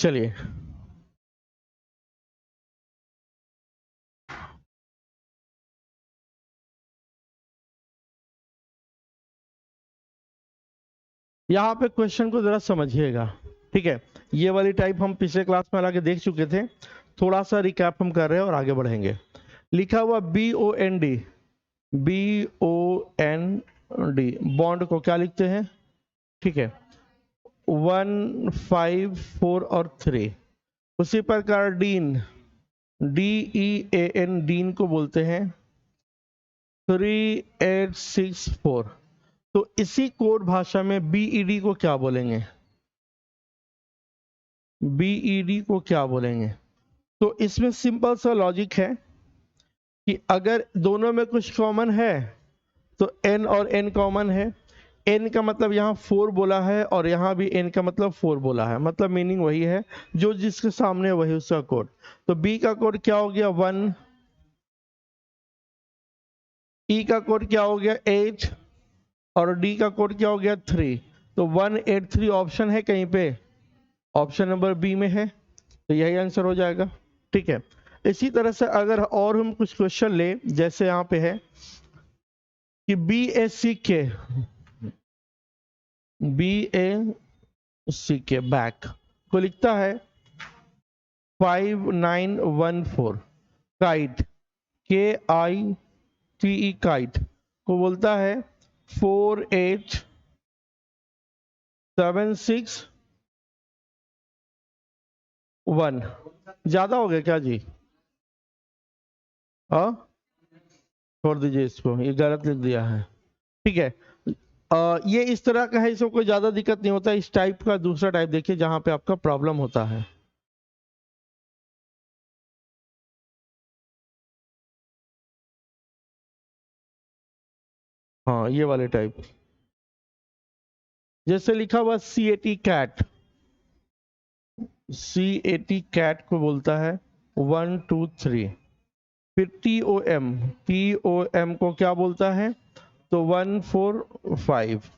चलिए यहाँ पे क्वेश्चन को जरा समझिएगा, ठीक है। ये वाली टाइप हम पिछले क्लास में आगे देख चुके थे, थोड़ा सा रिकैप हम कर रहे हैं और आगे बढ़ेंगे। लिखा हुआ BOND, BOND बॉन्ड को क्या लिखते हैं, ठीक है, 1, 5, 4 और 3। उसी प्रकार डीन, DEAN डीन को बोलते हैं 3864। तो इसी कोड भाषा में BED को क्या बोलेंगे, BED को क्या बोलेंगे? तो इसमें सिंपल सा लॉजिक है कि अगर दोनों में कुछ कॉमन है तो n और n कॉमन है। n का मतलब यहाँ 4 बोला है और यहाँ भी n का मतलब 4 बोला है, मतलब मीनिंग वही है, जो जिसके सामने वही उसका कोड। तो B का कोड क्या हो गया 1, E का कोड क्या हो गया 8 और D का कोड क्या हो गया 3। तो 183 ऑप्शन है कहीं पे, ऑप्शन नंबर बी में है, तो यही आंसर हो जाएगा, ठीक है। इसी तरह से अगर और हम कुछ क्वेश्चन ले, जैसे यहाँ पे है कि BACK बैक को लिखता है 5914। काइट KITE काइट को बोलता है 48761। ज्यादा हो गया क्या जी? हाँ, छोड़ दीजिए इसको, ये गलत लिख दिया है, ठीक है। ये इस तरह का है, इसमें कोई ज्यादा दिक्कत नहीं होता। इस टाइप का दूसरा टाइप देखिए जहां पे आपका प्रॉब्लम होता है। हाँ, ये वाले टाइप, जैसे लिखा हुआ CAT कैट, CAT कैट को बोलता है 1 2 3। फिर TOM को क्या बोलता है, तो 1 4 5।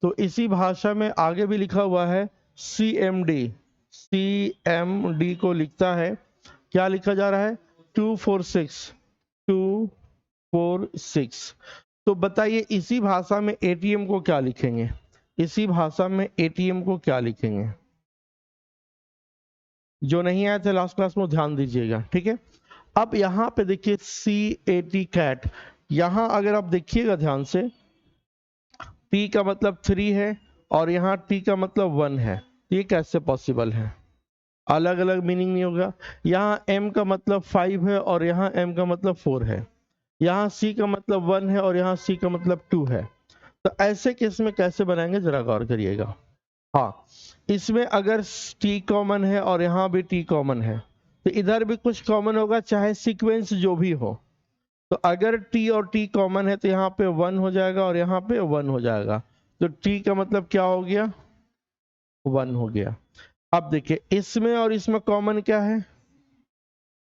तो इसी भाषा में आगे भी लिखा हुआ है CMD को लिखता है, क्या लिखा जा रहा है 246। तो बताइए इसी भाषा में ATM को क्या लिखेंगे, इसी भाषा में ATM को क्या लिखेंगे? जो नहीं आए थे लास्ट क्लास में ध्यान दीजिएगा, ठीक है। अब यहाँ पे देखिए CAT कैट, यहाँ अगर आप देखिएगा ध्यान से, T का मतलब 3 है और यहाँ T का मतलब 1 है। ये कैसे पॉसिबल है? अलग अलग मीनिंग नहीं होगा। यहाँ M का मतलब 5 है और यहाँ M का मतलब 4 है। यहाँ C का मतलब 1 है और यहाँ C का मतलब 2 है। तो ऐसे केस में कैसे बनाएंगे जरा गौर करिएगा। हाँ, इसमें अगर T कॉमन है और यहाँ भी T कॉमन है तो इधर भी कुछ कॉमन होगा, चाहे सीक्वेंस जो भी हो। तो अगर T और T कॉमन है तो यहाँ पे 1 हो जाएगा और यहाँ पे 1 हो जाएगा। तो T का मतलब क्या हो गया 1 हो गया। अब देखिए इसमें और इसमें कॉमन क्या है,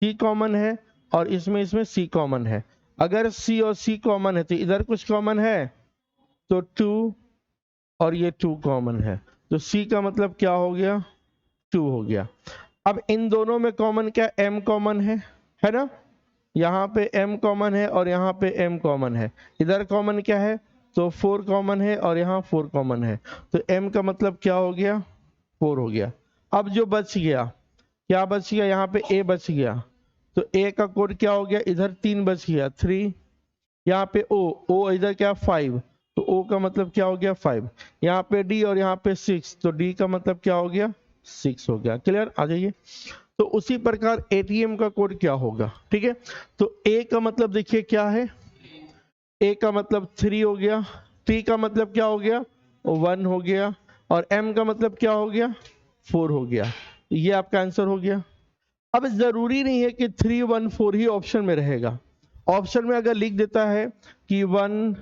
T कॉमन है और इसमें C कॉमन है। अगर C और C कॉमन है तो इधर कुछ कॉमन है, तो 2 और ये 2 कॉमन है। तो C का मतलब क्या हो गया 2 हो गया। अब इन दोनों में कॉमन क्या, M कॉमन है ना? यहाँ पे M कॉमन है और यहाँ पे M कॉमन है। इधर कॉमन क्या है, तो 4 कॉमन है और यहाँ 4 कॉमन है। तो M का मतलब क्या हो गया 4 हो गया। अब जो बच गया, क्या बच गया, यहाँ पे A बच गया। तो A का कोड क्या हो गया, इधर 3 बच गया 3। यहाँ पे O इधर क्या 5, तो O का मतलब क्या हो गया 5। यहाँ पे D और यहाँ पे 6, तो D का मतलब क्या हो गया 6 हो गया। क्लियर, आ जाइए। तो उसी प्रकार ATM का कोड क्या होगा, ठीक है। तो A का मतलब देखिए क्या है, A का मतलब 3 हो गया, T का मतलब क्या हो गया 1 हो गया और M का मतलब क्या हो गया 4 हो गया। ये आपका आंसर हो गया। अब जरूरी नहीं है कि 3 1 4 ही ऑप्शन में रहेगा। ऑप्शन में अगर लिख देता है कि 1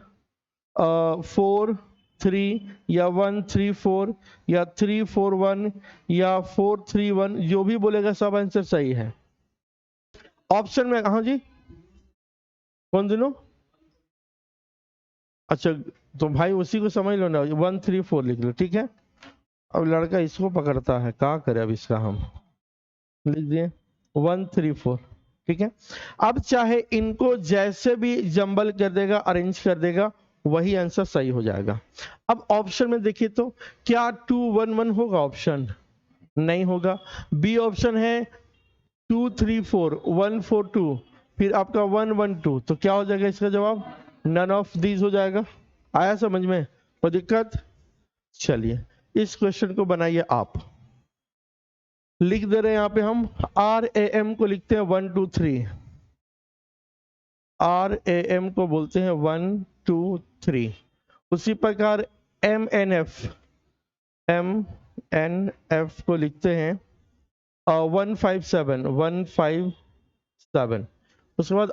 4 3 या 1 3 4 या 3 4 1 या 4 3 1, जो भी बोलेगा सब आंसर सही है ऑप्शन में। हाँ जी, कौन दिनों? अच्छा, तो भाई उसी को समझ लो ना, 1 3 4 लिख लो, ठीक है। अब लड़का इसको पकड़ता है, क्या करे अब इसका हम। लिख दिए 134, ठीक है। अब चाहे इनको जैसे भी जंबल कर देगा, अरेंज कर देगा, वही आंसर सही हो जाएगा। अब ऑप्शन में देखिए तो क्या 211 होगा? ऑप्शन नहीं होगा। बी ऑप्शन है 234 142, फिर आपका 112, तो क्या हो जाएगा इसका जवाब? नन ऑफ दीज हो जाएगा। आया समझ में? कोई दिक्कत? चलिए इस क्वेश्चन को बनाइए आप। लिख दे रहे हैं यहाँ पे हम RAM को लिखते हैं 1 2 3, RAM को बोलते हैं 1 2 3। उसी प्रकार MNF को लिखते हैं 157। उसके बाद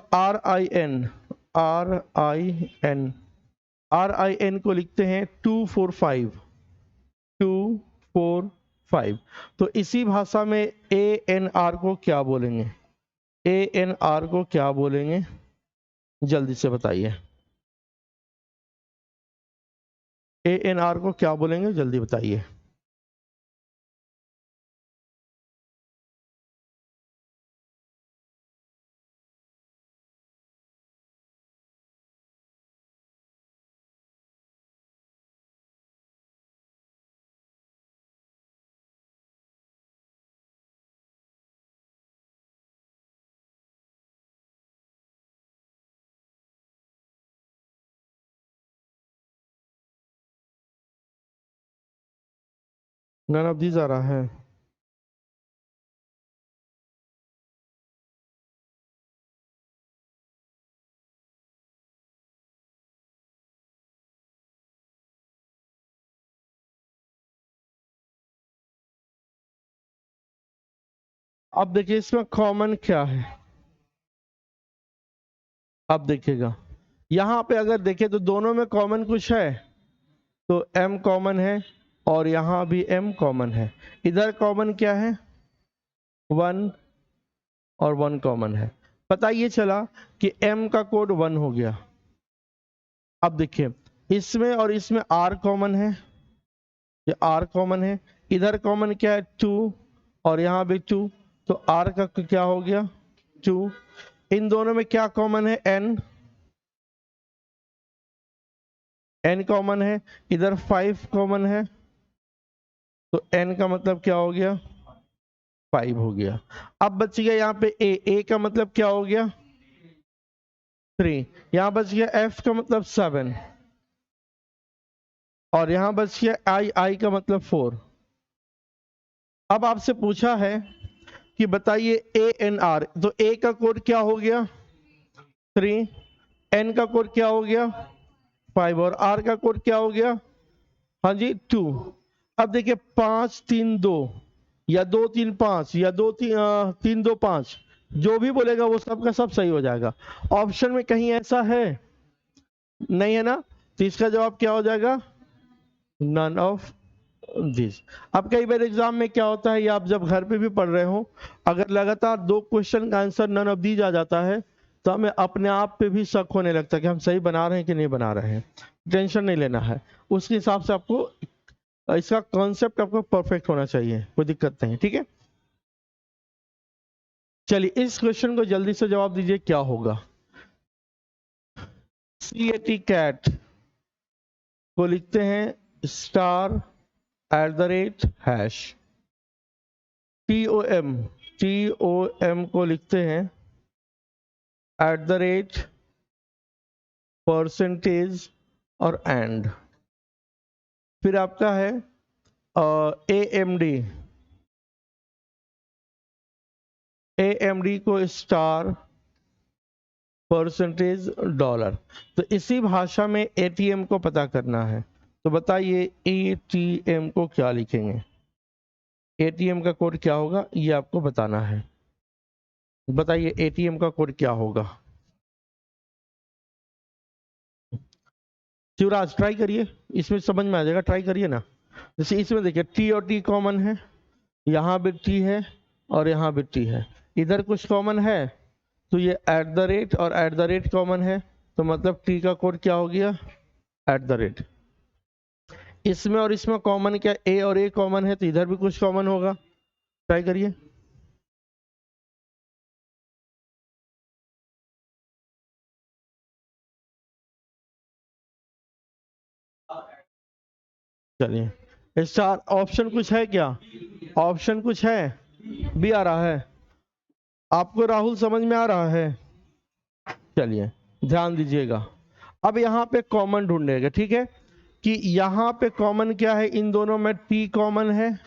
RIN को लिखते हैं 245। तो इसी भाषा में ANR को क्या बोलेंगे? ANR को क्या बोलेंगे? जल्दी से बताइए। ANR को क्या बोलेंगे? जल्दी बताइए। नन ऑफ दीज आ रहा है। अब देखिए इसमें कॉमन क्या है। अब देखिएगा यहां पे अगर देखें तो दोनों में कॉमन कुछ है, तो M कॉमन है और यहां भी M कॉमन है। इधर कॉमन क्या है? 1 और 1 कॉमन है। पता ये चला कि M का कोड 1 हो गया। अब देखिए इसमें और इसमें R कॉमन है, ये R कॉमन है। इधर कॉमन क्या है? 2 और यहां भी 2, तो R का क्या हो गया? 2। इन दोनों में क्या कॉमन है? N कॉमन है। इधर 5 कॉमन है, तो N का मतलब क्या हो गया? 5 हो गया। अब बच गया यहाँ पे A का मतलब क्या हो गया? 3। यहां बच गया F का मतलब 7 और यहां बच गया I का मतलब 4। अब आपसे पूछा है कि बताइए ANR, तो A का कोड क्या हो गया? 3, N का कोड क्या हो गया? 5 और R का कोड क्या हो गया? हाँ जी 2। अब देखिए 5 3 2 या 2 3 5 या 2 3 2 5, जो भी बोलेगा वो सब का सब सही हो जाएगा। ऑप्शन में कहीं ऐसा है नहीं है ना, तो इसका जवाब क्या हो जाएगा? None of this. अब कई बार एग्जाम में क्या होता है, ये आप जब घर पे भी पढ़ रहे हो, अगर लगातार 2 क्वेश्चन का आंसर नन ऑफ दीज आ जाता है तो हमें अपने आप पे भी शक होने लगता है कि हम सही बना रहे हैं कि नहीं बना रहे हैं। टेंशन नहीं लेना है, उसके हिसाब से आपको इसका कॉन्सेप्ट आपको परफेक्ट होना चाहिए, कोई दिक्कत नहीं, ठीक है। चलिए इस क्वेश्चन को जल्दी से जवाब दीजिए, क्या होगा? CAT कैट को लिखते हैं स्टार @ TOM को लिखते हैं @ और एंड। फिर आपका है AMD को स्टार $। तो इसी भाषा में ATM को पता करना है, तो बताइए ATM को क्या लिखेंगे? ATM का कोड क्या होगा ये आपको बताना है। बताइए ATM का कोड क्या होगा? शिवराज ट्राई करिए, इसमें समझ में आ जाएगा, ट्राई करिए ना। जैसे इसमें देखिए T और T कॉमन है, यहाँ भी T है और यहाँ भी T है। इधर कुछ कॉमन है तो ये @ और @ कॉमन है, तो मतलब T का कोड क्या हो गया? @। इसमें और इसमें कॉमन क्या? A और A कॉमन है, तो इधर भी कुछ कॉमन होगा। ट्राई करिए। चलिए स्टार, ऑप्शन कुछ है क्या? ऑप्शन कुछ है? बी आ रहा है आपको? राहुल समझ में आ रहा है? चलिए ध्यान दीजिएगा। अब यहाँ पे कॉमन ढूंढेगा, ठीक है, कि यहाँ पे कॉमन क्या है, इन दोनों में टी कॉमन है,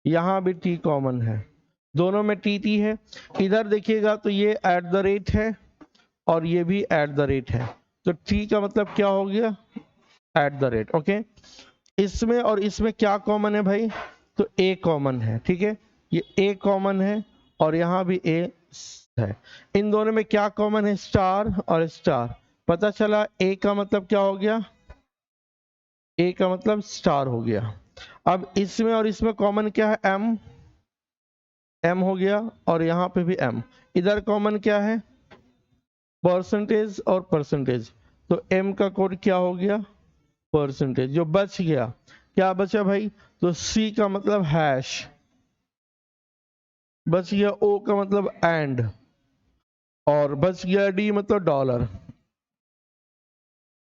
यहाँ भी टी कॉमन है, दोनों में टी टी है। इधर देखिएगा तो ये एट द रेट है और ये भी एट द रेट है, तो टी का मतलब क्या हो गया? At the rate. ओके, इसमें और इसमें क्या कॉमन है भाई? तो ए कॉमन है, ठीक है, ये ए कॉमन है और यहाँ भी ए है। इन दोनों में क्या कॉमन है? स्टार और स्टार। पता चला ए का मतलब क्या हो गया? ए का मतलब स्टार हो गया। अब इसमें और इसमें कॉमन क्या है? एम, एम हो गया और यहाँ पे भी एम। इधर कॉमन क्या है? परसेंटेज और परसेंटेज, तो एम का कोड क्या हो गया? परसेंटेज। जो बच गया, क्या बचा भाई? तो सी का मतलब हैश, बच गया ओ का मतलब एंड, और बच गया डी मतलब डॉलर।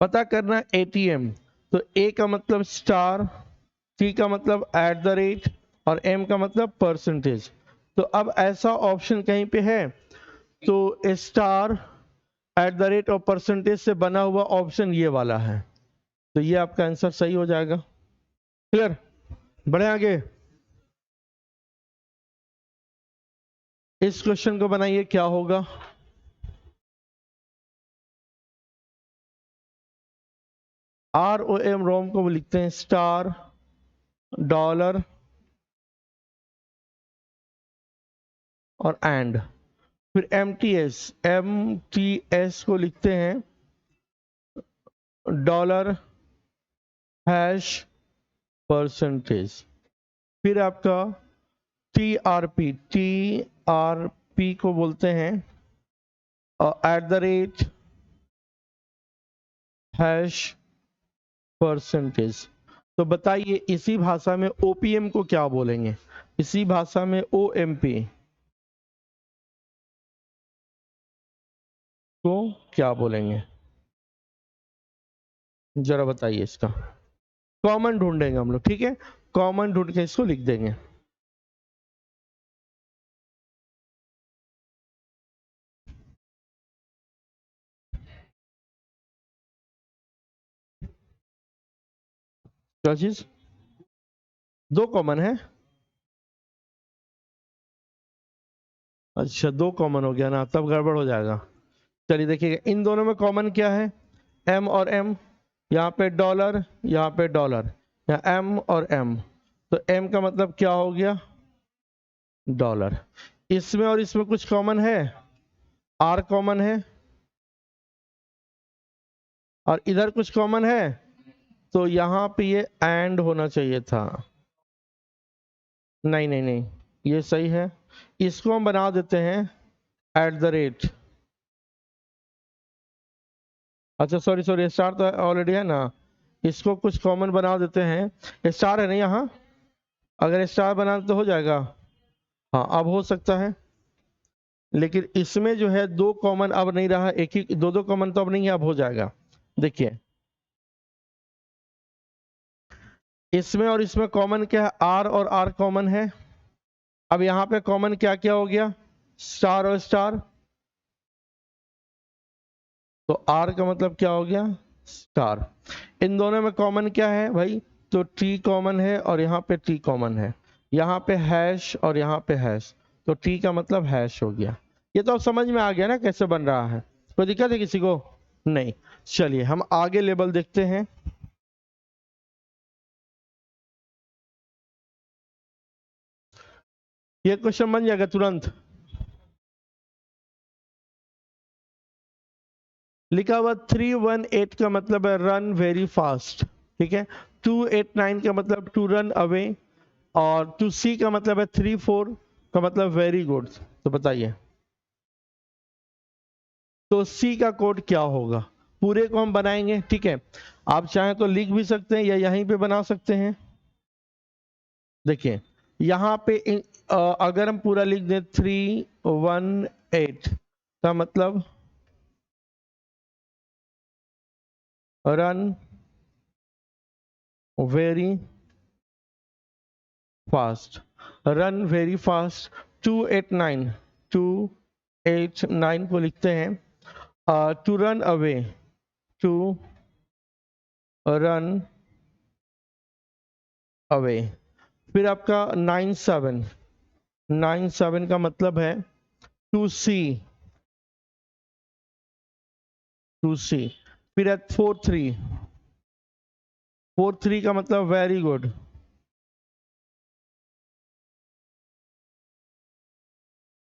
पता करना एटीएम, तो ए का मतलब स्टार, टी का मतलब एट द रेट और एम का मतलब परसेंटेज। तो अब ऐसा ऑप्शन कहीं पे है तो स्टार, एट द रेट और परसेंटेज से बना हुआ ऑप्शन ये वाला है, तो ये आपका आंसर सही हो जाएगा। क्लियर? बढ़े आगे। इस क्वेश्चन को बनाइए, क्या होगा? आर ओ एम रोम को लिखते हैं स्टार, डॉलर और एंड। फिर एम टी एस को लिखते हैं डॉलर, हैश, परसेंटेज। फिर आपका टी आर पी को बोलते हैं at the rate, hash, percentage. तो बताइए इसी भाषा में ओपीएम को क्या बोलेंगे? इसी भाषा में ओएमपी को क्या बोलेंगे? जरा बताइए इसका। कॉमन ढूंढेंगे हम लोग, ठीक है, कॉमन ढूंढ के इसको लिख देंगे। क्या चीज? दो कॉमन है? अच्छा, दो कॉमन हो गया ना, तब गड़बड़ हो जाएगा। चलिए देखिएगा, इन दोनों में कॉमन क्या है? एम और एम। यहाँ पे डॉलर, यहाँ पे डॉलर, यहाँ एम और एम, तो एम का मतलब क्या हो गया? डॉलर। इसमें और इसमें कुछ कॉमन है? आर कॉमन है और इधर कुछ कॉमन है, तो यहाँ पे ये एंड होना चाहिए था। नहीं नहीं नहीं, ये सही है, इसको हम बना देते हैं एट द रेट। अच्छा सॉरी सॉरी, स्टार तो ऑलरेडी है ना, इसको कुछ कॉमन बना देते हैं। स्टार है ना यहाँ, अगर स्टार बना तो हो जाएगा। हाँ अब हो सकता है, लेकिन इसमें जो है दो कॉमन अब नहीं रहा, एक ही, दो दो कॉमन तो अब नहीं है, अब हो जाएगा। देखिए इसमें और इसमें कॉमन क्या है? आर और आर कॉमन है। अब यहाँ पे कॉमन क्या क्या हो गया? स्टार और स्टार, तो आर का मतलब क्या हो गया? स्टार। इन दोनों में कॉमन क्या है भाई? तो टी कॉमन है और यहाँ पे टी कॉमन है, यहाँ पे हैश और यहाँ पे हैश, तो टी का मतलब हैश हो गया। ये तो अब समझ में आ गया ना कैसे बन रहा है? कोई दिक्कत है किसी को? नहीं। चलिए हम आगे लेवल देखते हैं। ये क्वेश्चन बन जाएगा तुरंत। लिखा हुआ 318 का मतलब है रन वेरी फास्ट, ठीक है। 289 का मतलब टू रन अवे, और टू सी का मतलब है 34 का मतलब वेरी गुड। तो बताइए तो सी का कोड क्या होगा? पूरे को हम बनाएंगे, ठीक है, आप चाहें तो लिख भी सकते हैं या यहीं पे बना सकते हैं। देखिए यहाँ पे अगर हम पूरा लिख दें 318 का मतलब run very fast, run very fast, 289, 289 को लिखते हैं to run away, to run away. फिर आपका 97, 97 का मतलब है टू सी, टू सी। फिर 43, 43 का मतलब वेरी गुड,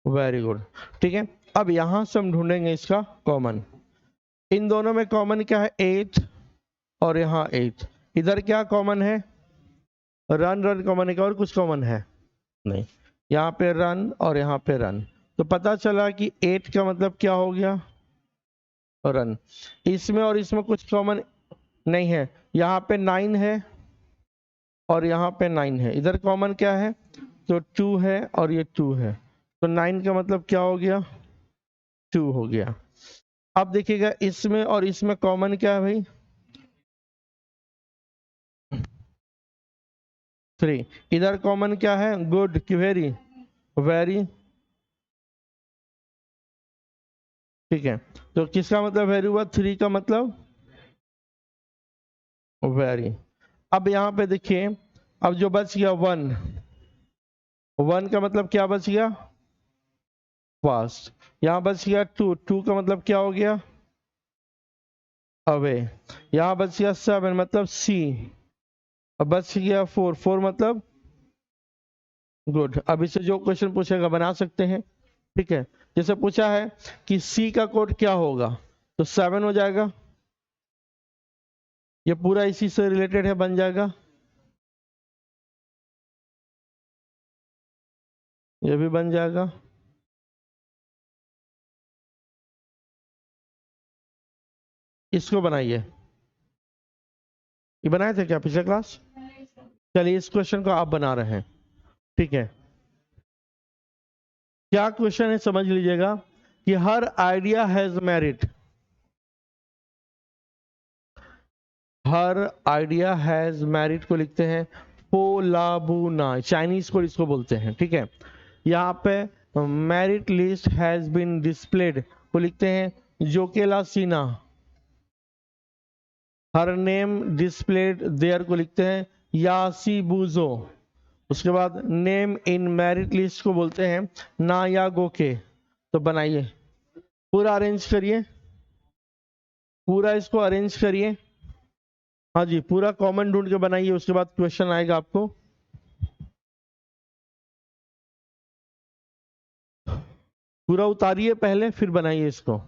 वेरी गुड। ठीक है, अब यहां से हम ढूंढेंगे इसका कॉमन। इन दोनों में कॉमन क्या है? 8 और यहाँ 8। इधर क्या कॉमन है? रन, रन कॉमन है, क्या और कुछ कॉमन है? नहीं। यहाँ पे रन और यहाँ पे रन, तो पता चला कि 8 का मतलब क्या हो गया? रन। इसमें और इसमें कुछ कॉमन नहीं है। यहाँ पे 9 है और यहाँ पे 9 है, इधर कॉमन क्या है? तो 2 है और ये 2 है, तो 9 का मतलब क्या हो गया? 2 हो गया। अब देखिएगा इसमें और इसमें कॉमन क्या है भाई? 3। इधर कॉमन क्या है? गुड कि वेरी? वेरी। ठीक है, तो किसका मतलब वेरी हुआ? 3 का मतलब वेरी। अब यहाँ पे देखिए, अब जो बच गया 1, 1 का मतलब क्या बच गया? फास्ट। यहाँ बच गया 2, 2 का मतलब क्या हो गया? अवे। यहाँ बच गया 7 मतलब सी। अब बच गया 4, 4 मतलब गुड। अब इससे जो क्वेश्चन पूछेगा बना सकते हैं। ठीक है, जैसे पूछा है कि सी का कोड क्या होगा, तो 7 हो जाएगा। ये पूरा इसी से रिलेटेड है, बन जाएगा। ये भी बन जाएगा। इसको बनाइए। ये बनाए थे क्या पिछले क्लास? चलिए इस क्वेश्चन को आप बना रहे हैं। ठीक है, क्या क्वेश्चन है समझ लीजिएगा कि हर आइडिया हैज मेरिट, हर आइडिया हैज मेरिट को लिखते हैं पोलाबुना, चाइनीज को इसको बोलते हैं। ठीक है, यहाँ पे merit list has been displayed को लिखते हैं जोकेला सीना, हर नेम डिस्प्लेड देयर को लिखते हैं यासी बुजो। उसके बाद नेम इन मेरिट लिस्ट को बोलते हैं नाया गोके। तो बनाइए, पूरा अरेंज करिए, पूरा इसको अरेंज करिए। हाँ जी, पूरा कॉमन ढूंढ के बनाइए, उसके बाद क्वेश्चन आएगा आपको। पूरा उतारिए पहले, फिर बनाइए इसको।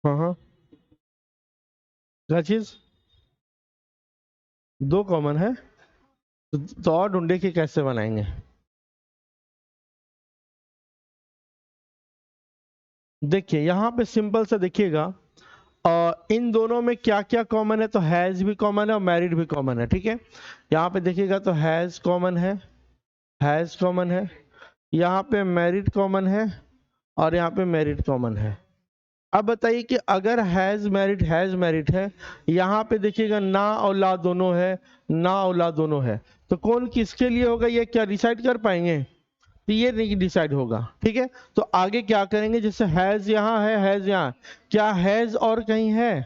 हाँ, क्या चीज? दो कॉमन है तो और ढूंढे कि कैसे बनाएंगे। देखिए यहाँ पे सिंपल से देखिएगा, इन दोनों में क्या क्या कॉमन है, तो हैज भी कॉमन है और मैरिड भी कॉमन है, ठीक है। यहाँ पे देखिएगा तो हैज कॉमन है, हैज कॉमन है, यहाँ पे मैरिड कॉमन है और यहाँ पे मैरिड कॉमन है। अब बताइए कि अगर हैज मैरिड है, यहाँ पे देखिएगा ना और ला दोनों है, ना और ला दोनों है, तो कौन किसके लिए होगा ये क्या डिसाइड कर पाएंगे? तो ये नहीं डिसाइड होगा, ठीक है। तो आगे क्या करेंगे, जैसे हैज यहाँ है, हैज यहाँ, क्या हैज और कहीं है?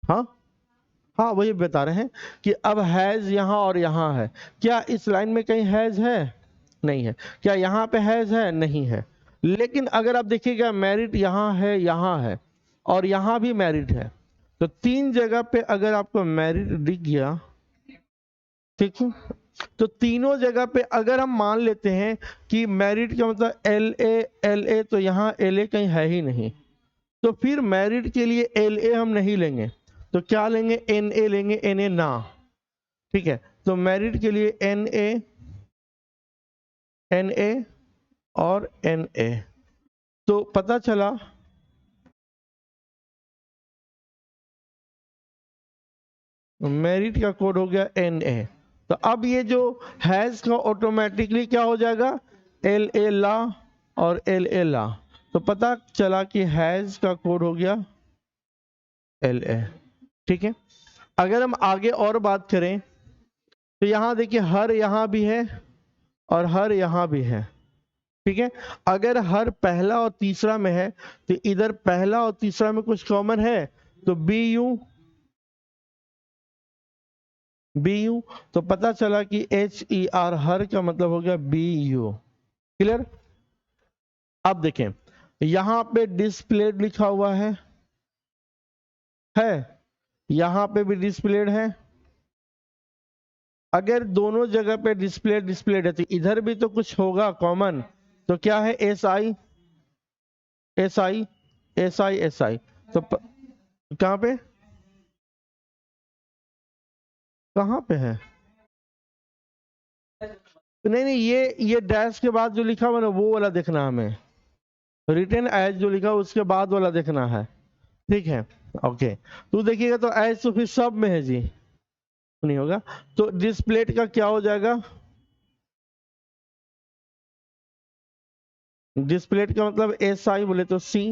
हाँ, हाँ वही बता रहे हैं कि अब हैज यहाँ और यहाँ है, क्या इस लाइन में कहीं हैज है? नहीं है। क्या यहाँ पे हैज है? नहीं है। लेकिन अगर आप देखिएगा मैरिड यहाँ है, यहाँ है और यहाँ भी मैरिड है, तो तीन जगह पे अगर आपको मैरिड दिख गया, ठीक है, तो तीनों जगह पे अगर हम मान लेते हैं कि मैरिड का मतलब एल ए, तो यहाँ एल ए कहीं है ही नहीं, तो फिर मैरिड के लिए एल ए हम नहीं लेंगे, तो क्या लेंगे? एन ए लेंगे, एन ए ना, ठीक है। तो मैरिड के लिए एन ए और एन ए, तो पता चला मैरिड का कोड हो गया एन ए। तो अब ये जो हैज का ऑटोमेटिकली क्या हो जाएगा? एल ए ला और एल ए ला, तो पता चला कि हैज का कोड हो गया एल ए, ठीक है। अगर हम आगे और बात करें तो यहां देखिए हर यहां भी है और हर यहां भी है, ठीक है। अगर हर पहला और तीसरा में है तो इधर पहला और तीसरा में कुछ कॉमन है, तो बी यू, तो पता चला कि एच ई आर हर का मतलब हो गया बी यू। क्लियर? अब देखें यहां पे डिस्प्लेड लिखा हुआ है, यहां पे भी डिस्प्लेड है। अगर दोनों जगह पे डिस्प्लेड है तो इधर भी तो कुछ होगा कॉमन, तो क्या है? S I S I S I S I, तो कहां पे, कहां पे है? नहीं नहीं, ये डैश के बाद जो लिखा हुआ ना वो वाला देखना हमें, रिटन एज जो लिखा उसके बाद वाला देखना है, ठीक है। ओके, तो देखिएगा तो एज तो फिर सब में है जी, नहीं होगा, तो डिस्प्लेड का क्या हो जाएगा? डिस्प्लेड का मतलब एस आई बोले तो सी,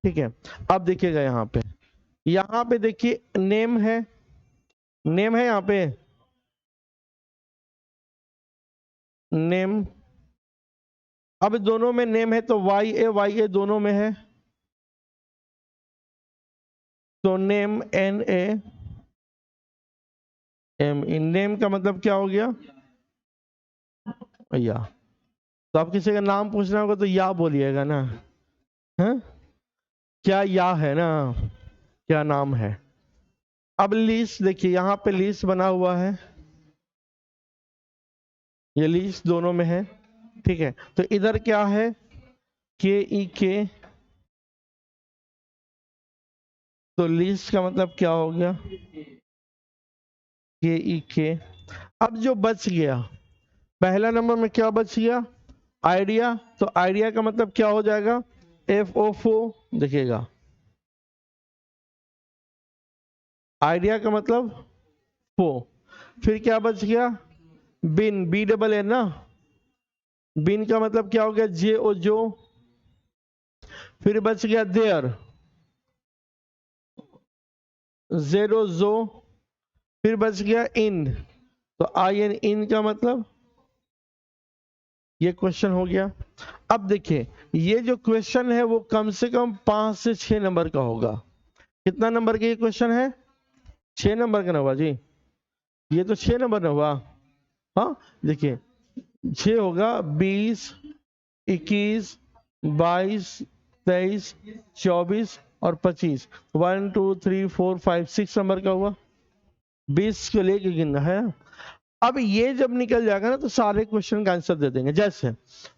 ठीक है। अब देखिएगा यहाँ पे देखिए नेम है, नेम है यहाँ पे, नेम। अब दोनों में नेम है तो वाई ए दोनों में है, तो नेम एन ए एम इन, नेम का मतलब क्या हो गया? या। तो आप किसी का नाम पूछना होगा तो या बोलिएगा ना, है क्या या है ना, क्या नाम है। अब लिस्ट देखिए यहाँ पे लिस्ट बना हुआ है, ये लिस्ट दोनों में है, ठीक है। तो इधर क्या है? के ई के, तो लिस्ट का मतलब क्या हो गया? के ई के। अब जो बच गया पहला नंबर में क्या बच गया? आइडिया, तो आइडिया का मतलब क्या हो जाएगा? एफ ओ फो, देखिएगा आइडिया का मतलब फो। फिर क्या बच गया? बिन, बी डबल एन ना, बिन का मतलब क्या हो गया? जे ओ जो। फिर बच गया देयर, जेरो जो। फिर बच गया इन, तो आई एन, इन का मतलब, ये क्वेश्चन हो गया। अब देखिए ये जो क्वेश्चन है वो कम से कम 5 से 6 नंबर का होगा। कितना नंबर का ये क्वेश्चन है? 6 नंबर का ना हुआ जी, ये तो 6 नंबर ना हुआ। हाँ देखिए 6 होगा, 20, 21, 22, 23, 24 और 25, 1 2 3 4 5 6 नंबर का हुआ, 20 को लेके गिनना है। अब ये जब निकल जाएगा ना तो सारे क्वेश्चन का आंसर दे देंगे। जैसे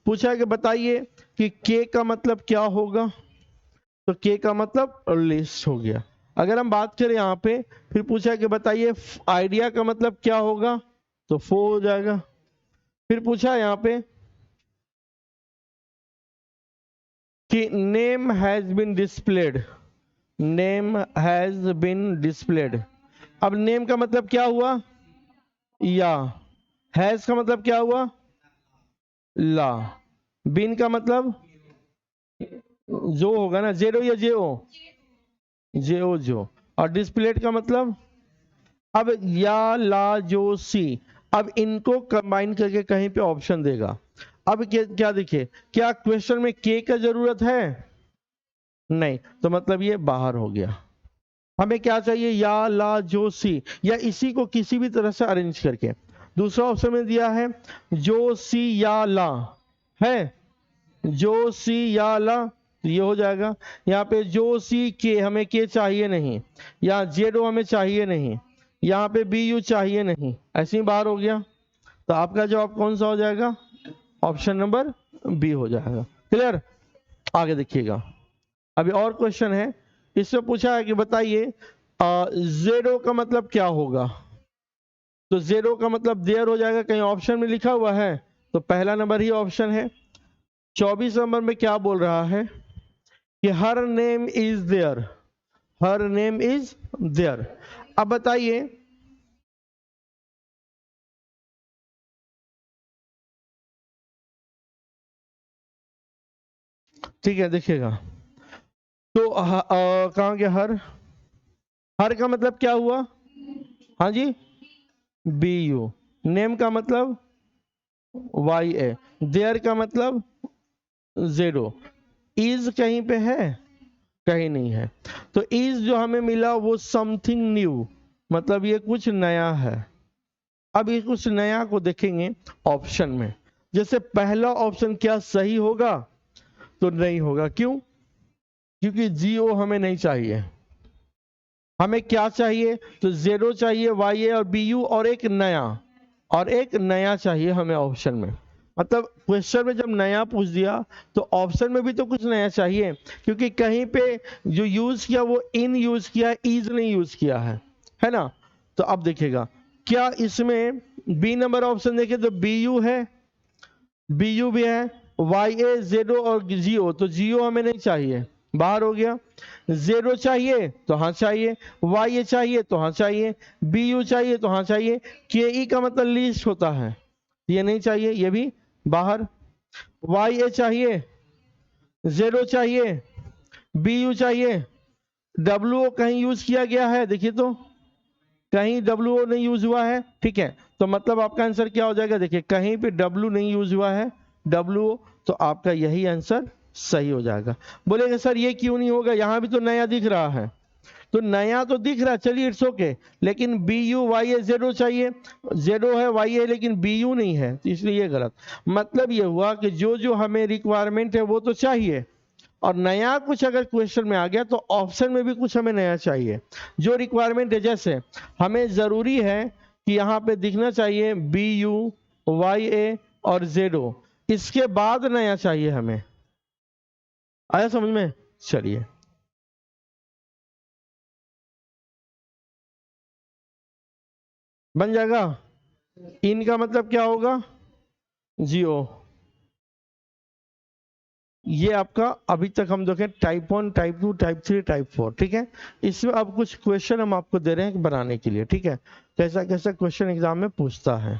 पूछा कि बताइए कि के का मतलब क्या होगा, तो के का मतलब लिस्ट हो गया। अगर हम बात करें यहाँ पे, फिर पूछा कि बताइए आइडिया का मतलब क्या होगा, तो 4 हो जाएगा। फिर पूछा यहाँ पे कि name has been displayed, name has been displayed. अब नेम का मतलब क्या हुआ, या। हैज का मतलब क्या हुआ, ला। बिन का मतलब जो होगा ना, जेरो या जेओ, जेओ जो। और डिस्प्लेड का मतलब, अब या ला जो सी, अब इनको कंबाइन करके कहीं पे ऑप्शन देगा। अब क्या देखिए, क्या क्वेश्चन में के का जरूरत है, नहीं, तो मतलब ये बाहर हो गया। हमें क्या चाहिए, या ला जो सी, या इसी को किसी भी तरह से अरेंज करके। दूसरा ऑप्शन में दिया है जो सी या ला, है जो सी या ला, तो ये हो जाएगा। यहाँ पे जो सी के, हमें के चाहिए नहीं, यहाँ जेरो हमें चाहिए नहीं, यहाँ पे बी यू चाहिए नहीं, ऐसे ही बाहर हो गया। तो आपका जवाब कौन सा हो जाएगा, ऑप्शन नंबर बी हो जाएगा। क्लियर। आगे देखिएगा, अभी और क्वेश्चन है। इसमें पूछा है कि बताइए जेरो का मतलब क्या होगा, तो जेरो का मतलब देयर हो जाएगा, कहीं ऑप्शन में लिखा हुआ है, तो पहला नंबर ही ऑप्शन है। 24 नंबर में क्या बोल रहा है कि her name is there, her name is there. अब बताइए ठीक है, देखिएगा तो कहाँ गया हर, हर का मतलब क्या हुआ, हाँ जी, बी यू। नेम का मतलब वाई ए, देयर का मतलब जेरो। इज कहीं पे है, कहीं नहीं है। तो इज जो हमें मिला वो समथिंग न्यू, मतलब ये कुछ नया है। अब ये कुछ नया को देखेंगे ऑप्शन में। जैसे पहला ऑप्शन क्या सही होगा, तो नहीं होगा। क्यों, क्योंकि जीओ हमें नहीं चाहिए। हमें क्या चाहिए, तो जेरो चाहिए, वाई ए और बी यू, और एक नया, और एक नया चाहिए हमें ऑप्शन में। मतलब क्वेश्चन में जब नया पूछ दिया तो ऑप्शन में भी तो कुछ नया चाहिए, क्योंकि कहीं पे जो यूज किया वो इन यूज किया, इज नहीं यूज किया है ना। तो अब देखिएगा, क्या इसमें बी नंबर ऑप्शन देखे तो बी यू है, बी यू भी है, वाई ए जेरो और जियो, तो जियो हमें नहीं चाहिए, बाहर हो गया। जेरो चाहिए तो हाँ चाहिए, वाई ए चाहिए तो हाँ चाहिए, बी यू चाहिए तो हाँ चाहिए, के ई का मतलब लीस्ट होता है, ये नहीं चाहिए, ये भी बाहर। वाई ए चाहिए, जेरो चाहिए, बी यू चाहिए, डब्ल्यू कहीं यूज किया गया है, देखिए तो कहीं डब्ल्यू नहीं यूज हुआ है, ठीक है। तो मतलब आपका आंसर क्या हो जाएगा, देखिए कहीं पे डब्ल्यू नहीं यूज हुआ है, डब्ल्यू, तो आपका यही आंसर सही हो जाएगा। बोलेंगे सर ये क्यों नहीं होगा, यहां भी तो नया दिख रहा है, तो नया तो दिख रहा है, चलिए इट्स ओके, लेकिन बी यू वाई ए जेरो चाहिए, जेरो है वाई ए लेकिन बी यू नहीं है, तो इसलिए ये गलत। मतलब ये हुआ कि जो जो हमें रिक्वायरमेंट है वो तो चाहिए, और नया कुछ अगर क्वेश्चन में आ गया तो ऑप्शन में भी कुछ हमें नया चाहिए जो रिक्वायरमेंट है। जैसे हमें जरूरी है कि यहाँ पे दिखना चाहिए बी यू वाई ए और जेरो, इसके बाद नया चाहिए हमें, आया समझ में। चलिए बन जाएगा। इनका मतलब क्या होगा, जियो। ये आपका अभी तक हम देखें टाइप 1 टाइप 2 टाइप 3 टाइप 4, ठीक है। इसमें अब कुछ क्वेश्चन हम आपको दे रहे हैं बनाने के लिए, ठीक है, कैसा कैसा क्वेश्चन एग्जाम में पूछता है।